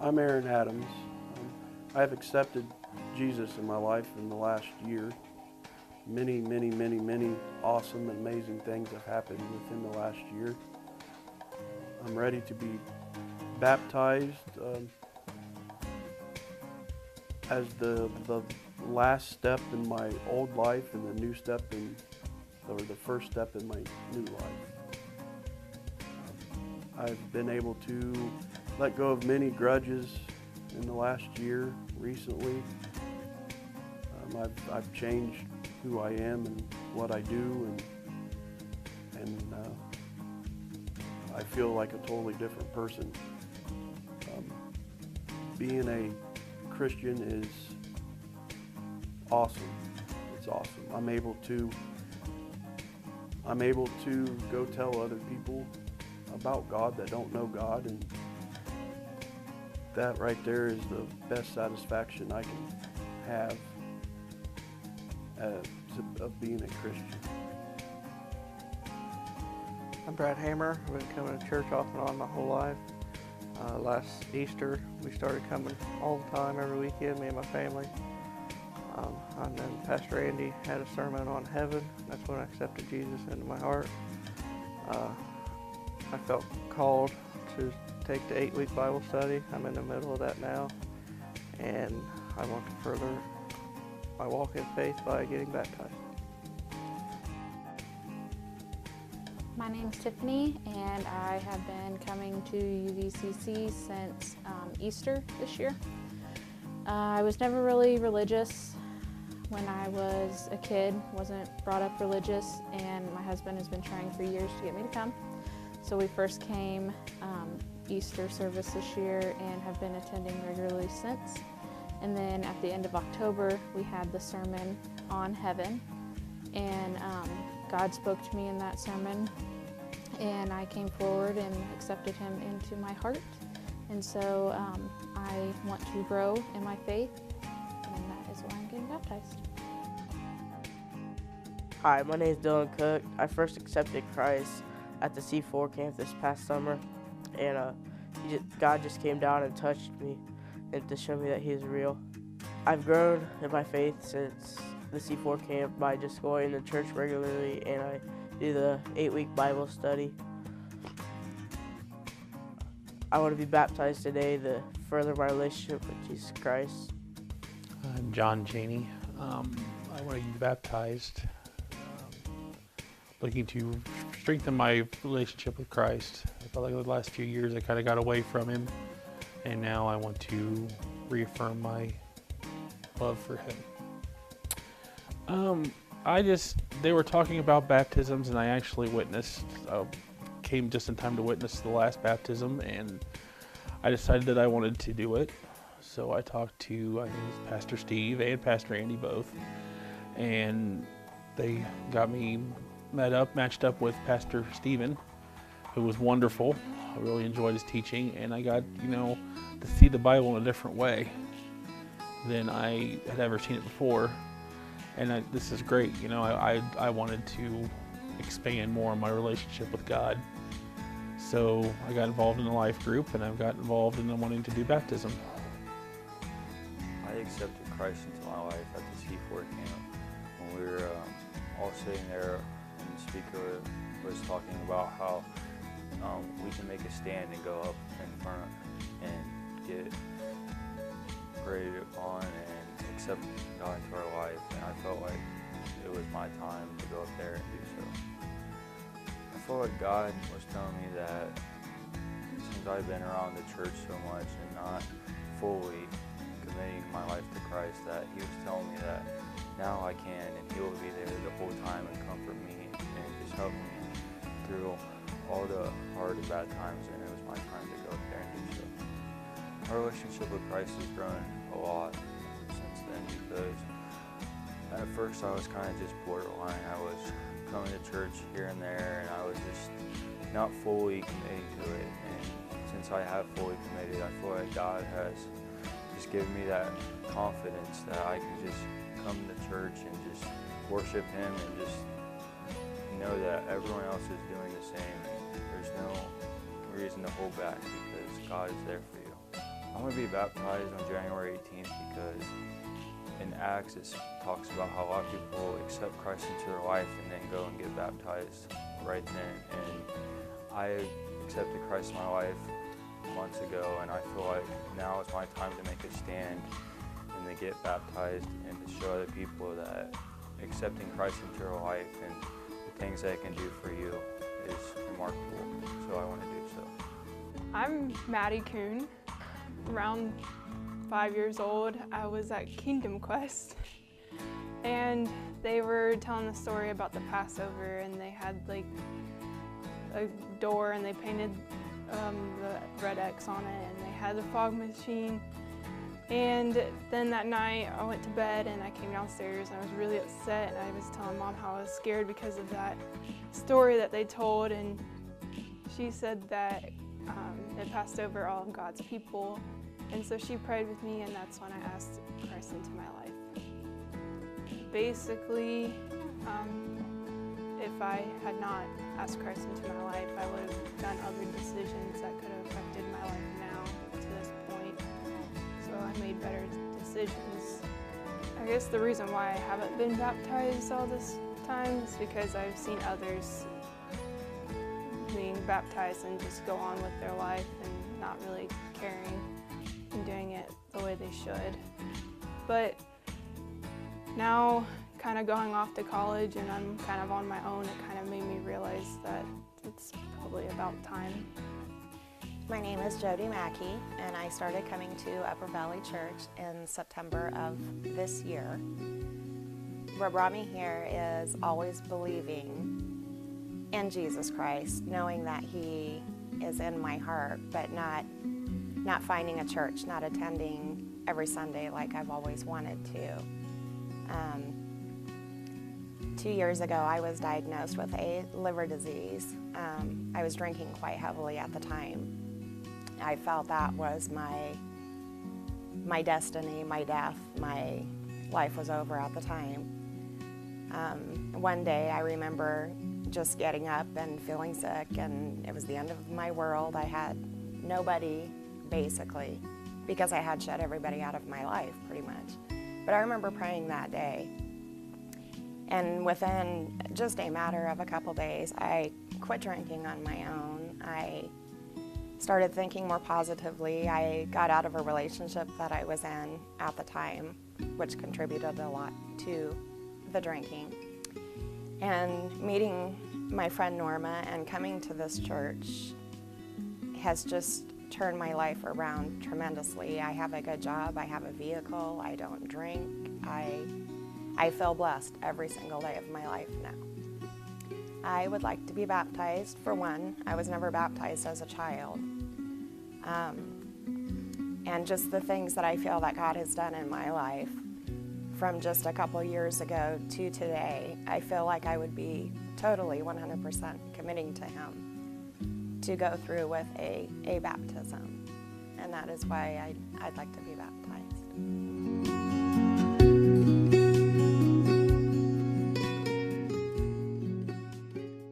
I'm Aaron Adams. I have accepted Jesus in my life in the last year. Many awesome and amazing things have happened within the last year. I'm ready to be baptized as the last step in my old life and the new step or the first step in my new life. I've been able to let go of many grudges in the last year recently. I've changed who I am and what I do, and I feel like a totally different person. Being a Christian is awesome. It's awesome. I'm able to go tell other people about God that don't know God, and that right there is the best satisfaction I can have of being a Christian. I'm Brad Hamer. I've been coming to church off and on my whole life. Last Easter, we started coming all the time, every weekend, me and my family. And then Pastor Andy had a sermon on heaven. That's when I accepted Jesus into my heart. I felt called to take the 8-week Bible study. I'm in the middle of that now, and I want to further my walk in faith by getting baptized. My name's Tiffany, and I have been coming to UVCC since Easter this year. I was never really religious when I was a kid, wasn't brought up religious, and my husband has been trying for years to get me to come. So we first came Easter service this year and have been attending regularly since. And then at the end of October, we had the sermon on heaven, and God spoke to me in that sermon, and I came forward and accepted him into my heart. And so I want to grow in my faith, and that is why I'm getting baptized. Hi, my name is Dylan Cook. I first accepted Christ at the C4 camp this past summer, and God just came down and touched me and to show me that he is real. I've grown in my faith since the C4 camp by just going to church regularly, and I do the 8-week Bible study. I want to be baptized today to further my relationship with Jesus Christ. I'm John Janey. I want to be baptized, looking to strengthen my relationship with Christ. I felt like the last few years I kind of got away from him, and now I want to reaffirm my love for him. They were talking about baptisms, and I actually witnessed, came just in time to witness the last baptism, and I decided that I wanted to do it. So I talked to, I think it's Pastor Steve and Pastor Andy both, and they got me matched up with Pastor Stephen, who was wonderful. I really enjoyed his teaching, and I got, to see the Bible in a different way than I had ever seen it before. And this is great. I wanted to expand more on my relationship with God. So I got involved in a life group, and I've got involved in wanting to do baptism. I accepted Christ into my life at the C4 camp when we were all sitting there, and the speaker was talking about how we can make a stand and go up in front and get prayed upon and accept God into our life, and I felt like it was my time to go up there and do so. I felt like God was telling me that since I've been around the church so much and not fully committing my life to Christ, that he was telling me that now I can, and he will be there the whole time and comfort me and just help me through all the hard and bad times, and it was my time to go up there and do so. My relationship with Christ has grown a lot since then, because at first I was kind of just borderline. I was coming to church here and there, and I was just not fully committing to it. And since I have fully committed, I feel like God has just given me that confidence that I can just come to church and just worship him and just know that everyone else is doing the same. And there's no reason to hold back because God is there for you. I'm going to be baptized on January 18th because in Acts it talks about how a lot of people accept Christ into their life and then go and get baptized right then. And I accepted Christ in my life months ago, and I feel like now is my time to make a stand and to get baptized and to show other people that accepting Christ into your life and the things that it can do for you is remarkable. So I want to do so. I'm Maddie Kuhn. Around 5 years old, I was at Kingdom Quest, and they were telling a story about the Passover, and they had like a door and they painted the red X on it, and they had the fog machine. And then that night I went to bed and I came downstairs and I was really upset, and I was telling Mom how I was scared because of that story that they told, and she said that it passed over all of God's people, and so she prayed with me, and that's when I asked Christ into my life. Basically, if I had not asked Christ into my life, I would have done other decisions that could have affected my life now to this point. So I made better decisions. I guess the reason why I haven't been baptized all this time is because I've seen others being baptized and just go on with their life and not really caring and doing it the way they should. But now, kind of going off to college and I'm kind of on my own, it kind of made me realize that it's probably about time. My name is Jody Mackey, and I started coming to Upper Valley Church in September of this year. What brought me here is always believing in Jesus Christ, knowing that He is in my heart, but not finding a church, not attending every Sunday like I've always wanted to. 2 years ago, I was diagnosed with a liver disease. I was drinking quite heavily at the time. I felt that was my destiny, my death, my life was over at the time. One day I remember just getting up and feeling sick, and it was the end of my world. I had nobody, basically, because I had shut everybody out of my life, pretty much. But I remember praying that day, and within just a matter of a couple days, I quit drinking on my own. I started thinking more positively. I got out of a relationship that I was in at the time, which contributed a lot to the drinking. And meeting my friend Norma and coming to this church has just turned my life around tremendously. I have a good job, I have a vehicle, I don't drink. I feel blessed every single day of my life now. I would like to be baptized. For one, I was never baptized as a child. And just the things that I feel that God has done in my life from just a couple years ago to today, I feel like I would be totally 100% committing to Him to go through with a baptism. And that is why I'd like to be baptized.